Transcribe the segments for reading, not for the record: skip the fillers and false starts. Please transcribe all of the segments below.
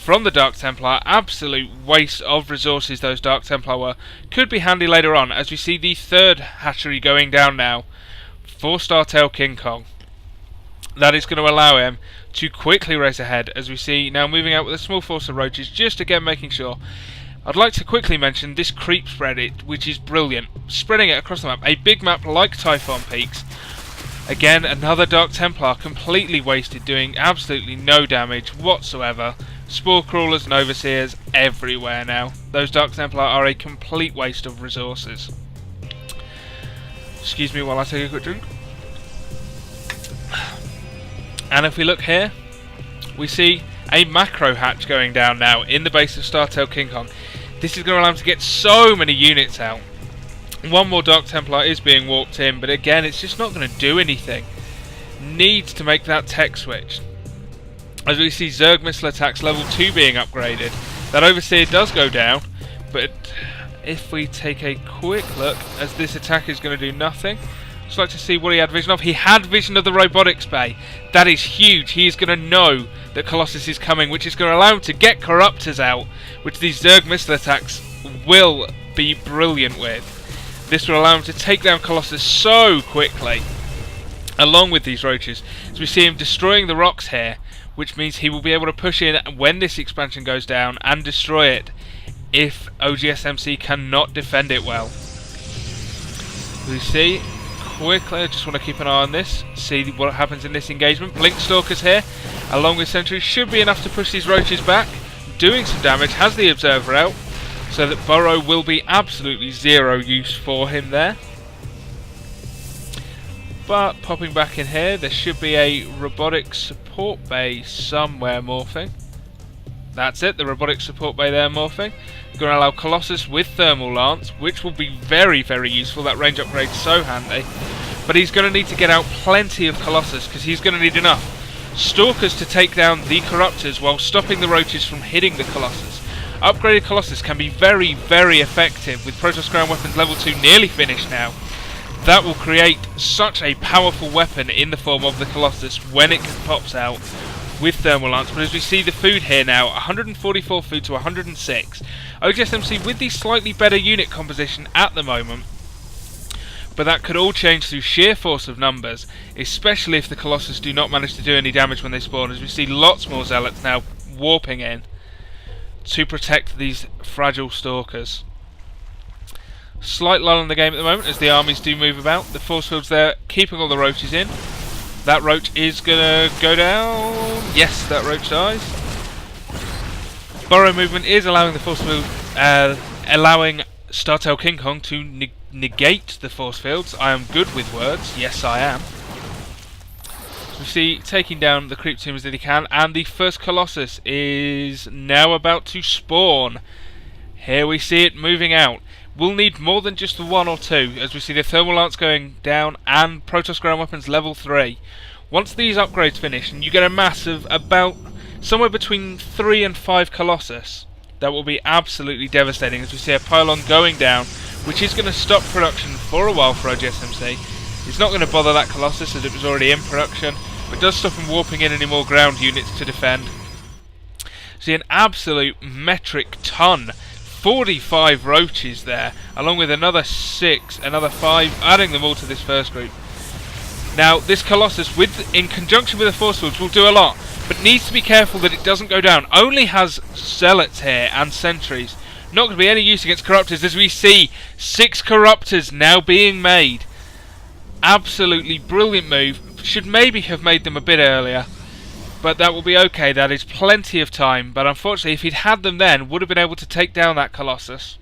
from the Dark Templar. Absolute waste of resources those Dark Templar were. Could be handy later on, as we see the third hatchery going down now for StarTale KingKong. That is going to allow him to quickly race ahead, as we see now moving out with a small force of roaches, just again making sure. I'd like to quickly mention this creep spread, which is brilliant. Spreading it across the map, a big map like Typhon Peaks. Again, another Dark Templar completely wasted, doing absolutely no damage whatsoever. Spore crawlers and overseers everywhere now. Those Dark Templar are a complete waste of resources. Excuse me while I take a quick drink. And if we look here, we see a macro hatch going down now in the base of StarTale KingKong. This is going to allow him to get so many units out. One more Dark Templar is being walked in, but again, it's just not going to do anything. Needs to make that tech switch. As we see Zerg missile attacks level 2 being upgraded. That overseer does go down, but if we take a quick look, as this attack is going to do nothing. Just like to see what he had vision of. He had vision of the robotics bay. That is huge. He is going to know that Colossus is coming, which is going to allow him to get Corruptors out, which these Zerg missile attacks will be brilliant with. This will allow him to take down Colossus so quickly, along with these roaches. As we see him destroying the rocks here, which means he will be able to push in when this expansion goes down and destroy it if oGsMC cannot defend it well. We see quickly, I just want to keep an eye on this, see what happens in this engagement. Blink Stalkers here, along with sentries, should be enough to push these roaches back. Doing some damage, has the Observer out, so that Burrow will be absolutely zero use for him there. But popping back in here, there should be a robotic support bay somewhere morphing. That's it, the robotic support bay there morphing. Going to allow Colossus with Thermal Lance, which will be very, very useful. That range upgrade is so handy. But he's going to need to get out plenty of Colossus, because he's going to need enough Stalkers to take down the Corruptors while stopping the roaches from hitting the Colossus. Upgraded Colossus can be very, very effective, with Protoss ground weapons level 2 nearly finished now. That will create such a powerful weapon in the form of the Colossus when it pops out with Thermal Lance. But as we see the food here now, 144 food to 106. oGsMC with the slightly better unit composition at the moment, but that could all change through sheer force of numbers, especially if the Colossus do not manage to do any damage when they spawn, as we see lots more Zealots now warping in to protect these fragile Stalkers. Slight lull in the game at the moment as the armies do move about. The force fields there keeping all the roaches in. That roach is gonna go down. Yes, that roach dies. Burrow movement is allowing the force field, allowing StarTale KingKong to negate the force fields. I am good with words. Yes, I am. We see taking down the creep team as he can, and the first Colossus is now about to spawn. Here we see it moving out. We'll need more than just the 1 or 2, as we see the Thermal Lance going down and Protoss ground weapons level 3. Once these upgrades finish, and you get a mass of about somewhere between 3 and 5 Colossus, that will be absolutely devastating, as we see a pylon going down, which is going to stop production for a while for oGsMC. It's not going to bother that Colossus as it was already in production, but does stop him warping in any more ground units to defend. See an absolute metric ton. 45 roaches there, along with another 6, another 5, adding them all to this first group. Now, this Colossus, in conjunction with the force fields, will do a lot, but needs to be careful that it doesn't go down. Only has Zealots here and sentries. Not going to be any use against Corruptors, as we see 6 Corruptors now being made. Absolutely brilliant move. Should maybe have made them a bit earlier, but that will be okay. That is plenty of time, but unfortunately if he'd had them then, would have been able to take down that Colossus.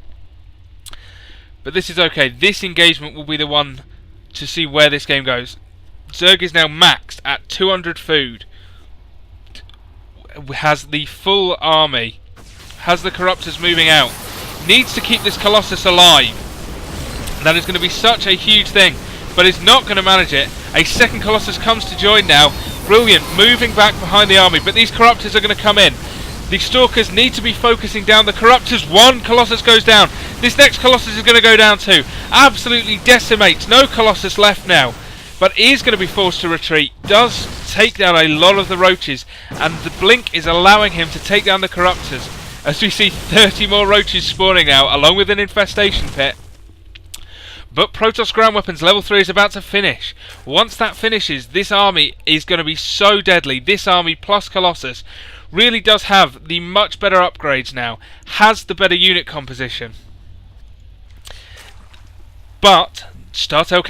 But this is okay. This engagement will be the one to see where this game goes. Zerg is now maxed at 200 food, has the full army, has the Corruptors moving out, needs to keep this Colossus alive. That is going to be such a huge thing, but is not going to manage it. A second Colossus comes to join now. Brilliant, moving back behind the army, but these Corruptors are going to come in. The Stalkers need to be focusing down the Corruptors. One Colossus goes down. This next Colossus is going to go down too. Absolutely decimates. No Colossus left now, but is going to be forced to retreat. Does take down a lot of the roaches, and the blink is allowing him to take down the corruptors. As we see 30 more roaches spawning now, along with an infestation pit. But Protoss ground weapons level 3 is about to finish. Once that finishes, this army is going to be so deadly. This army plus Colossus really does have the much better upgrades now. Has the better unit composition. But StarTale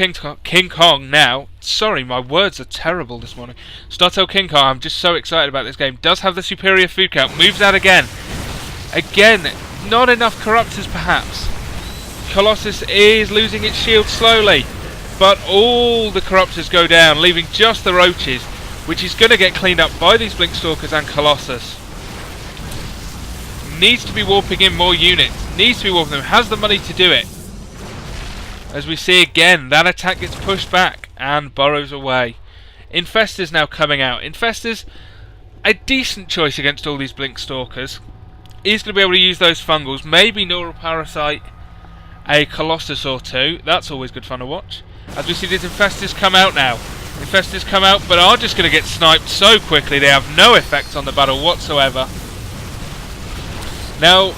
KingKong now, sorry, my words are terrible this morning. StarTale KingKong, I'm just so excited about this game, does have the superior food count, moves out again. Again, not enough corruptors perhaps. Colossus is losing its shield slowly, but all the corruptors go down, leaving just the roaches, which is going to get cleaned up by these Blinkstalkers and Colossus. Needs to be warping in more units, needs to be warping them, has the money to do it. As we see again, that attack gets pushed back and burrows away. Infestor's now coming out. Infestor's a decent choice against all these Blinkstalkers. He's going to be able to use those fungals, maybe Neural Parasite, a Colossus or two. That's always good fun to watch. As we see these Infestors come out now. Infestors come out but are just going to get sniped so quickly they have no effect on the battle whatsoever. Now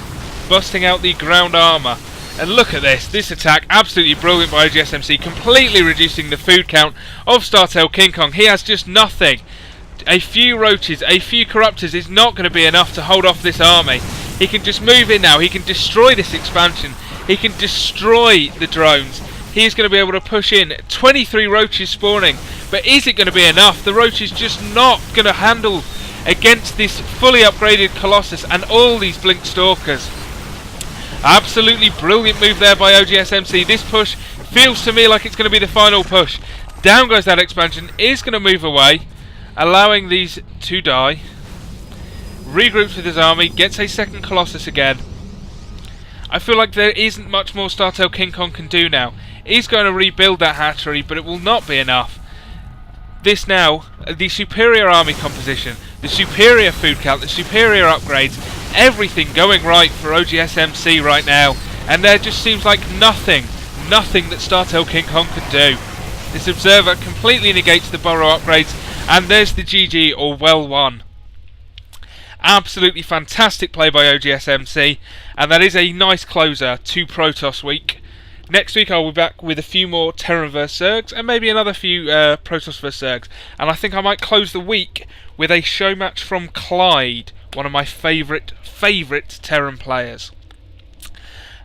busting out the ground armour. And look at this attack, absolutely brilliant by oGsMC, completely reducing the food count of StarTale KingKong. He has just nothing. A few roaches, a few corruptors is not going to be enough to hold off this army. He can just move in now, he can destroy this expansion, he can destroy the drones. He is going to be able to push in 23 roaches spawning, but is it going to be enough? The roach is just not going to handle against this fully upgraded Colossus and all these Blinkstalkers. Absolutely brilliant move there by oGsMC. This push feels to me like it's going to be the final push. Down goes that expansion, is going to move away, allowing these to die. Regroups with his army, gets a second Colossus again. I feel like there isn't much more StarTale KingKong can do now. He's going to rebuild that hatchery, but it will not be enough. This now, the superior army composition, the superior food count, the superior upgrades, everything going right for oGsMC right now, and there just seems like nothing that StarTale KingKong can do. This observer completely negates the burrow upgrades, and there's the GG, or well won. Absolutely fantastic play by oGsMC, and that is a nice closer to Protoss week. Next week I'll be back with a few more Terran vs Zergs and maybe another few Protoss vs Zergs, and I think I might close the week with a show match from Clyde, one of my favourite Terran players.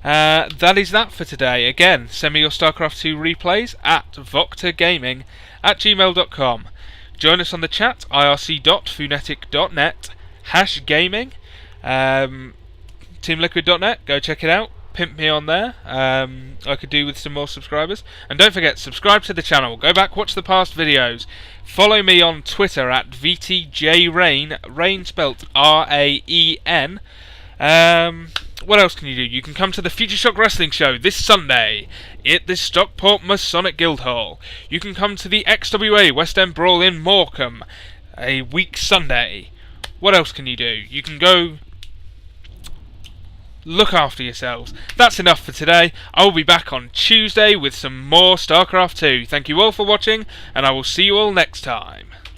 That is that for today. Again, send me your StarCraft 2 replays at VocTerGaming at gmail.com. Join us on the chat, irc.funetic.net, #gaming, teamliquid.net, go check it out. Pimp me on there. I could do with some more subscribers. And don't forget, subscribe to the channel. Go back, watch the past videos. Follow me on Twitter at VTJRain, Rain spelt R-A-E-N. What else can you do? You can come to the Future Shock Wrestling Show this Sunday at the Stockport Masonic Guildhall. You can come to the XWA West End Brawl in Morecambe a week Sunday. What else can you do? You can go look after yourselves. That's enough for today. I will be back on Tuesday with some more StarCraft 2. Thank you all for watching, and I will see you all next time.